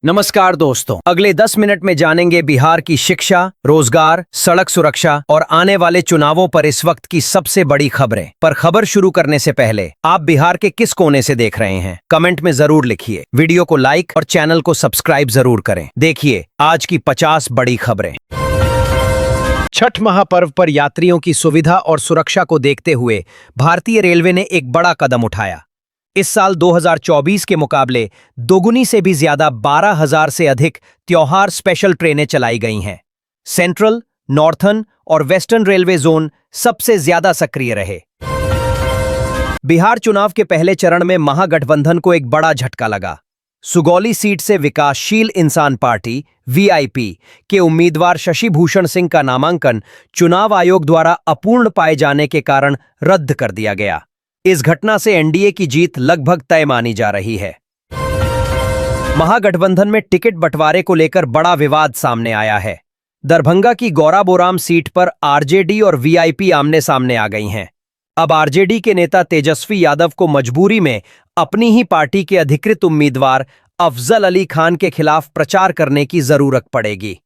नमस्कार दोस्तों, अगले 10 मिनट में जानेंगे बिहार की शिक्षा, रोजगार, सड़क सुरक्षा और आने वाले चुनावों पर इस वक्त की सबसे बड़ी खबरें। पर खबर शुरू करने से पहले आप बिहार के किस कोने से देख रहे हैं, कमेंट में जरूर लिखिए। वीडियो को लाइक और चैनल को सब्सक्राइब जरूर करें। देखिए आज की 50 बड़ी खबरें। छठ महापर्व पर यात्रियों की सुविधा और सुरक्षा को देखते हुए भारतीय रेलवे ने एक बड़ा कदम उठाया। इस साल 2024 के मुकाबले दोगुनी से भी ज्यादा 12,000 से अधिक त्योहार स्पेशल ट्रेनें चलाई गई हैं। सेंट्रल, नॉर्थर्न और वेस्टर्न रेलवे जोन सबसे ज्यादा सक्रिय रहे। बिहार चुनाव के पहले चरण में महागठबंधन को एक बड़ा झटका लगा। सुगौली सीट से विकासशील इंसान पार्टी (वीआईपी) के उम्मीदवार शशि भूषण सिंह का नामांकन चुनाव आयोग द्वारा अपूर्ण पाए जाने के कारण रद्द कर दिया गया। इस घटना से एनडीए की जीत लगभग तय मानी जा रही है। महागठबंधन में टिकट बंटवारे को लेकर बड़ा विवाद सामने आया है। दरभंगा की गौराबोराम सीट पर आरजेडी और वीआईपी आमने सामने आ गई हैं। अब आरजेडी के नेता तेजस्वी यादव को मजबूरी में अपनी ही पार्टी के अधिकृत उम्मीदवार अफजल अली खान के खिलाफ प्रचार करने की जरूरत पड़ेगी।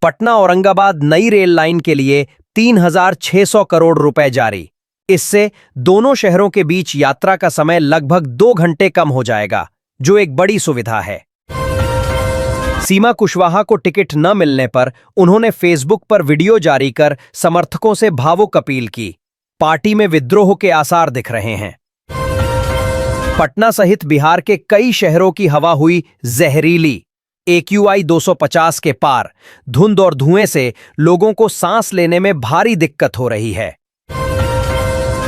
पटना औरंगाबाद नई रेल लाइन के लिए 3,600 करोड़ रुपए जारी। इससे दोनों शहरों के बीच यात्रा का समय लगभग 2 घंटे कम हो जाएगा, जो एक बड़ी सुविधा है। सीमा कुशवाहा को टिकट न मिलने पर उन्होंने फेसबुक पर वीडियो जारी कर समर्थकों से भावुक अपील की। पार्टी में विद्रोह के आसार दिख रहे हैं। पटना सहित बिहार के कई शहरों की हवा हुई जहरीली। AQI 250 के पार। धुंध और धुएं से लोगों को सांस लेने में भारी दिक्कत हो रही है।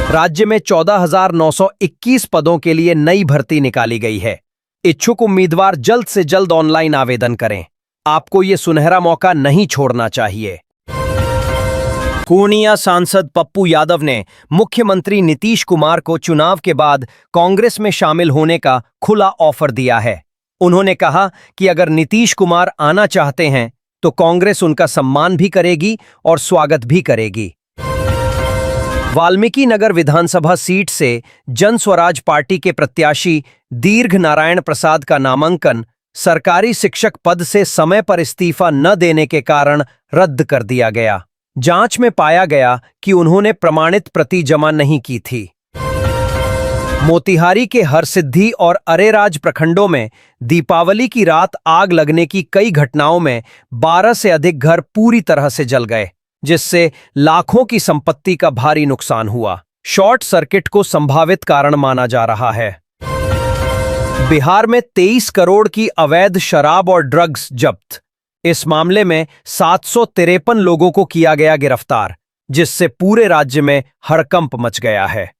राज्य में 14,921 पदों के लिए नई भर्ती निकाली गई है। इच्छुक उम्मीदवार जल्द से जल्द ऑनलाइन आवेदन करें। आपको ये सुनहरा मौका नहीं छोड़ना चाहिए। पूर्णिया सांसद पप्पू यादव ने मुख्यमंत्री नीतीश कुमार को चुनाव के बाद कांग्रेस में शामिल होने का खुला ऑफर दिया है। उन्होंने कहा कि अगर नीतीश कुमार आना चाहते हैं तो कांग्रेस उनका सम्मान भी करेगी और स्वागत भी करेगी। वाल्मीकि नगर विधानसभा सीट से जन स्वराज पार्टी के प्रत्याशी दीर्घ नारायण प्रसाद का नामांकन सरकारी शिक्षक पद से समय पर इस्तीफा न देने के कारण रद्द कर दिया गया। जांच में पाया गया कि उन्होंने प्रमाणित प्रति जमा नहीं की थी। मोतिहारी के हरसिद्धि और अरेराज प्रखंडों में दीपावली की रात आग लगने की कई घटनाओं में 12 से अधिक घर पूरी तरह से जल गए, जिससे लाखों की संपत्ति का भारी नुकसान हुआ। शॉर्ट सर्किट को संभावित कारण माना जा रहा है। बिहार में 23 करोड़ की अवैध शराब और ड्रग्स जब्त। इस मामले में 753 लोगों को किया गया गिरफ्तार, जिससे पूरे राज्य में हड़कंप मच गया है।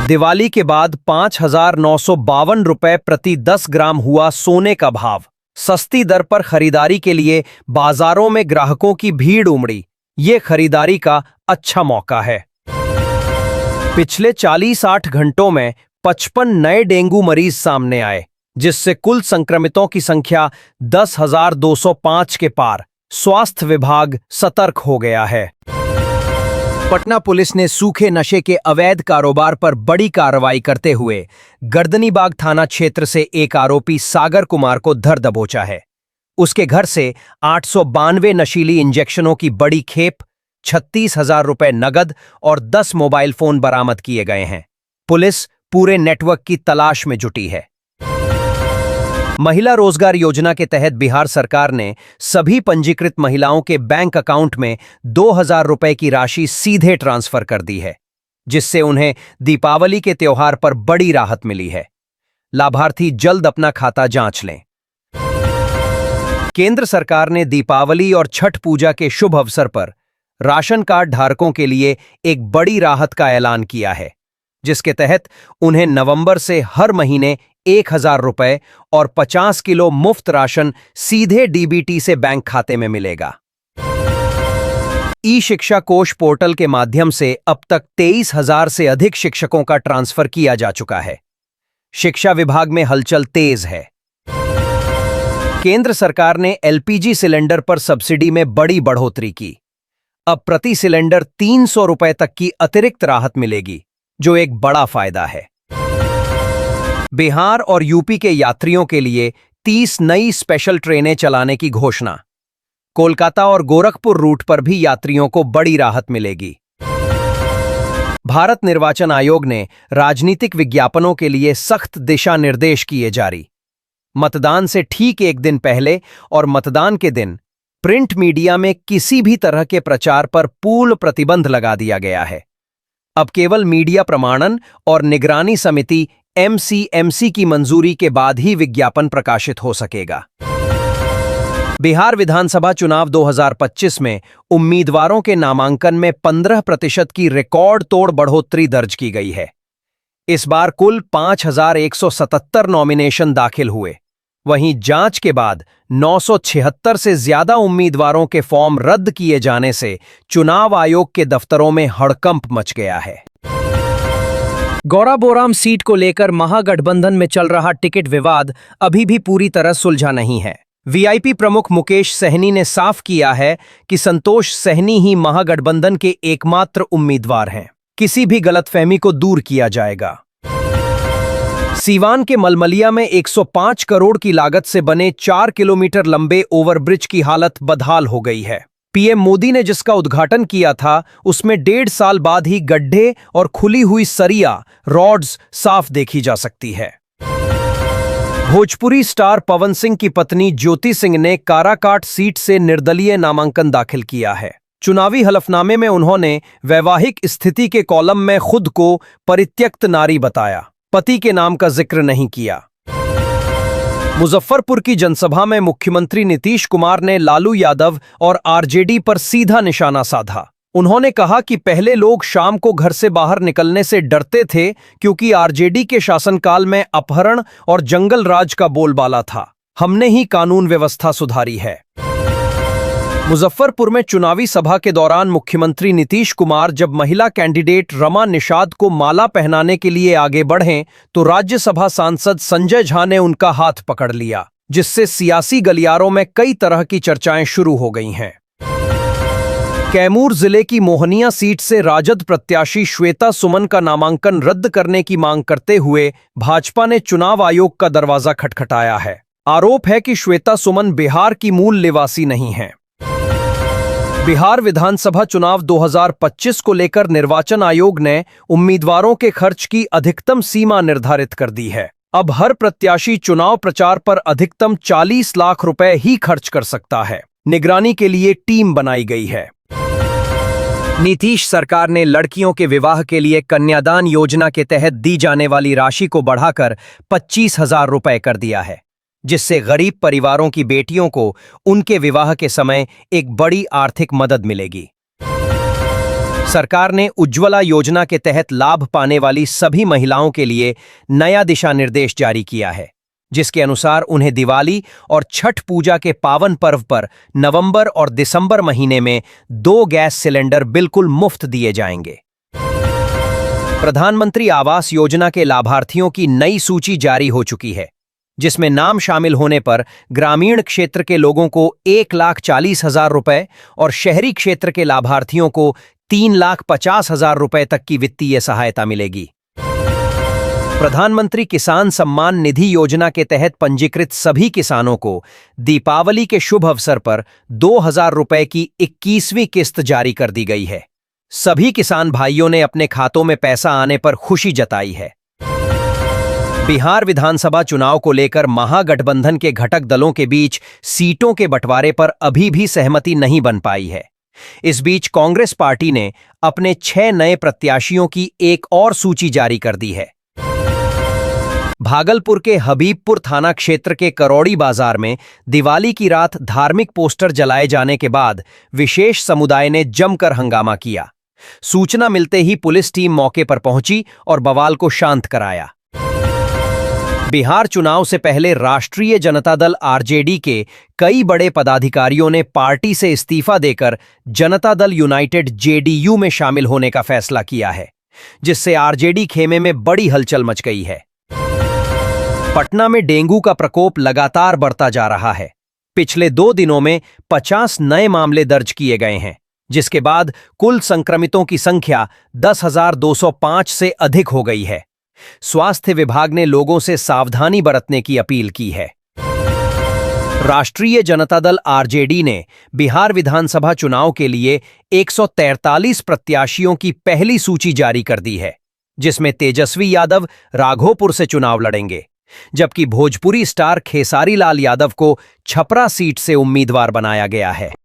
दिवाली के बाद 5,952 रुपए प्रति 10 ग्राम हुआ सोने का भाव। सस्ती दर पर खरीदारी के लिए बाजारों में ग्राहकों की भीड़ उमड़ी। ये खरीदारी का अच्छा मौका है। पिछले 48 घंटों में 55 नए डेंगू मरीज सामने आए, जिससे कुल संक्रमितों की संख्या 10,205 के पार। स्वास्थ्य विभाग सतर्क हो गया है। पटना पुलिस ने सूखे नशे के अवैध कारोबार पर बड़ी कार्रवाई करते हुए गर्दनीबाग थाना क्षेत्र से एक आरोपी सागर कुमार को धर दबोचा है। उसके घर से 892 नशीली इंजेक्शनों की बड़ी खेप, 36,000 रुपए नगद और 10 मोबाइल फोन बरामद किए गए हैं। पुलिस पूरे नेटवर्क की तलाश में जुटी है। महिला रोजगार योजना के तहत बिहार सरकार ने सभी पंजीकृत महिलाओं के बैंक अकाउंट में 2,000 रुपए की राशि सीधे ट्रांसफर कर दी है, जिससे उन्हें दीपावली के त्योहार पर बड़ी राहत मिली है। लाभार्थी जल्द अपना खाता जांच लें। केंद्र सरकार ने दीपावली और छठ पूजा के शुभ अवसर पर राशन कार्ड धारकों के लिए एक बड़ी राहत का ऐलान किया है, जिसके तहत उन्हें नवंबर से हर महीने 1,000 रुपए और 50 किलो मुफ्त राशन सीधे डीबीटी से बैंक खाते में मिलेगा। ई शिक्षा कोष पोर्टल के माध्यम से अब तक 23,000 से अधिक शिक्षकों का ट्रांसफर किया जा चुका है। शिक्षा विभाग में हलचल तेज है। केंद्र सरकार ने एलपीजी सिलेंडर पर सब्सिडी में बड़ी बढ़ोतरी की। अब प्रति सिलेंडर 300 रुपए तक की अतिरिक्त राहत मिलेगी, जो एक बड़ा फायदा है। बिहार और यूपी के यात्रियों के लिए 30 नई स्पेशल ट्रेनें चलाने की घोषणा। कोलकाता और गोरखपुर रूट पर भी यात्रियों को बड़ी राहत मिलेगी। भारत निर्वाचन आयोग ने राजनीतिक विज्ञापनों के लिए सख्त दिशा निर्देश किए जारी। मतदान से ठीक एक दिन पहले और मतदान के दिन प्रिंट मीडिया में किसी भी तरह के प्रचार पर पूर्ण प्रतिबंध लगा दिया गया है। अब केवल मीडिया प्रमाणन और निगरानी समिति MCMC की मंजूरी के बाद ही विज्ञापन प्रकाशित हो सकेगा। बिहार विधानसभा चुनाव 2025 में उम्मीदवारों के नामांकन में 15% की रिकॉर्ड तोड़ बढ़ोतरी दर्ज की गई है। इस बार कुल 5177 नॉमिनेशन दाखिल हुए। वहीं जांच के बाद 976 से ज्यादा उम्मीदवारों के फॉर्म रद्द किए जाने से चुनाव आयोग के दफ्तरों में हड़कंप मच गया है। गौराबोराम सीट को लेकर महागठबंधन में चल रहा टिकट विवाद अभी भी पूरी तरह सुलझा नहीं है। वीआईपी प्रमुख मुकेश सहनी ने साफ किया है कि संतोष सहनी ही महागठबंधन के एकमात्र उम्मीदवार हैं। किसी भी गलतफहमी को दूर किया जाएगा। सीवान के मलमलिया में 105 करोड़ की लागत से बने 4 किलोमीटर लंबे ओवरब्रिज की हालत बदहाल हो गई है। पीएम मोदी ने जिसका उद्घाटन किया था, उसमें 1.5 साल बाद ही गड्ढे और खुली हुई सरिया रॉड्स साफ देखी जा सकती है। भोजपुरी स्टार पवन सिंह की पत्नी ज्योति सिंह ने काराकाट सीट से निर्दलीय नामांकन दाखिल किया है। चुनावी हलफनामे में उन्होंने वैवाहिक स्थिति के कॉलम में खुद को परित्यक्त नारी बताया। पति के नाम का जिक्र नहीं किया। मुजफ्फरपुर की जनसभा में मुख्यमंत्री नीतीश कुमार ने लालू यादव और आरजेडी पर सीधा निशाना साधा। उन्होंने कहा कि पहले लोग शाम को घर से बाहर निकलने से डरते थे क्योंकि आरजेडी के शासनकाल में अपहरण और जंगल राज का बोलबाला था। हमने ही कानून व्यवस्था सुधारी है। मुजफ्फरपुर में चुनावी सभा के दौरान मुख्यमंत्री नीतीश कुमार जब महिला कैंडिडेट रमा निषाद को माला पहनाने के लिए आगे बढ़े तो राज्यसभा सांसद संजय झा ने उनका हाथ पकड़ लिया, जिससे सियासी गलियारों में कई तरह की चर्चाएं शुरू हो गई हैं। कैमूर जिले की मोहनिया सीट से राजद प्रत्याशी श्वेता सुमन का नामांकन रद्द करने की मांग करते हुए भाजपा ने चुनाव आयोग का दरवाजा खटखटाया है। आरोप है कि श्वेता सुमन बिहार की मूल निवासी नहीं है। बिहार विधानसभा चुनाव 2025 को लेकर निर्वाचन आयोग ने उम्मीदवारों के खर्च की अधिकतम सीमा निर्धारित कर दी है। अब हर प्रत्याशी चुनाव प्रचार पर अधिकतम 40 लाख रुपए ही खर्च कर सकता है। निगरानी के लिए टीम बनाई गई है। नीतीश सरकार ने लड़कियों के विवाह के लिए कन्यादान योजना के तहत दी जाने वाली राशि को बढ़ाकर 25,000 रुपए कर दिया है, जिससे गरीब परिवारों की बेटियों को उनके विवाह के समय एक बड़ी आर्थिक मदद मिलेगी। सरकार ने उज्ज्वला योजना के तहत लाभ पाने वाली सभी महिलाओं के लिए नया दिशा निर्देश जारी किया है, जिसके अनुसार उन्हें दिवाली और छठ पूजा के पावन पर्व पर नवंबर और दिसंबर महीने में 2 गैस सिलेंडर बिल्कुल मुफ्त दिए जाएंगे। प्रधानमंत्री आवास योजना के लाभार्थियों की नई सूची जारी हो चुकी है, जिसमें नाम शामिल होने पर ग्रामीण क्षेत्र के लोगों को 1,40,000 रुपए और शहरी क्षेत्र के लाभार्थियों को 3,50,000 रुपए तक की वित्तीय सहायता मिलेगी। प्रधानमंत्री किसान सम्मान निधि योजना के तहत पंजीकृत सभी किसानों को दीपावली के शुभ अवसर पर 2,000 रुपए की 21वीं किस्त जारी कर दी गई है। सभी किसान भाइयों ने अपने खातों में पैसा आने पर खुशी जताई है। बिहार विधानसभा चुनाव को लेकर महागठबंधन के घटक दलों के बीच सीटों के बंटवारे पर अभी भी सहमति नहीं बन पाई है। इस बीच कांग्रेस पार्टी ने अपने 6 नए प्रत्याशियों की एक और सूची जारी कर दी है। भागलपुर के हबीबपुर थाना क्षेत्र के करौड़ी बाजार में दिवाली की रात धार्मिक पोस्टर जलाए जाने के बाद विशेष समुदाय ने जमकर हंगामा किया। सूचना मिलते ही पुलिस टीम मौके पर पहुंची और बवाल को शांत कराया। बिहार चुनाव से पहले राष्ट्रीय जनता दल आरजेडी के कई बड़े पदाधिकारियों ने पार्टी से इस्तीफा देकर जनता दल यूनाइटेड जेडीयू में शामिल होने का फैसला किया है, जिससे आरजेडी खेमे में बड़ी हलचल मच गई है। पटना में डेंगू का प्रकोप लगातार बढ़ता जा रहा है। पिछले 2 दिनों में 50 नए मामले दर्ज किए गए हैं, जिसके बाद कुल संक्रमितों की संख्या 10,205 से अधिक हो गई है। स्वास्थ्य विभाग ने लोगों से सावधानी बरतने की अपील की है। राष्ट्रीय जनता दल आरजेडी ने बिहार विधानसभा चुनाव के लिए 143 प्रत्याशियों की पहली सूची जारी कर दी है, जिसमें तेजस्वी यादव राघोपुर से चुनाव लड़ेंगे, जबकि भोजपुरी स्टार खेसारी लाल यादव को छपरा सीट से उम्मीदवार बनाया गया है।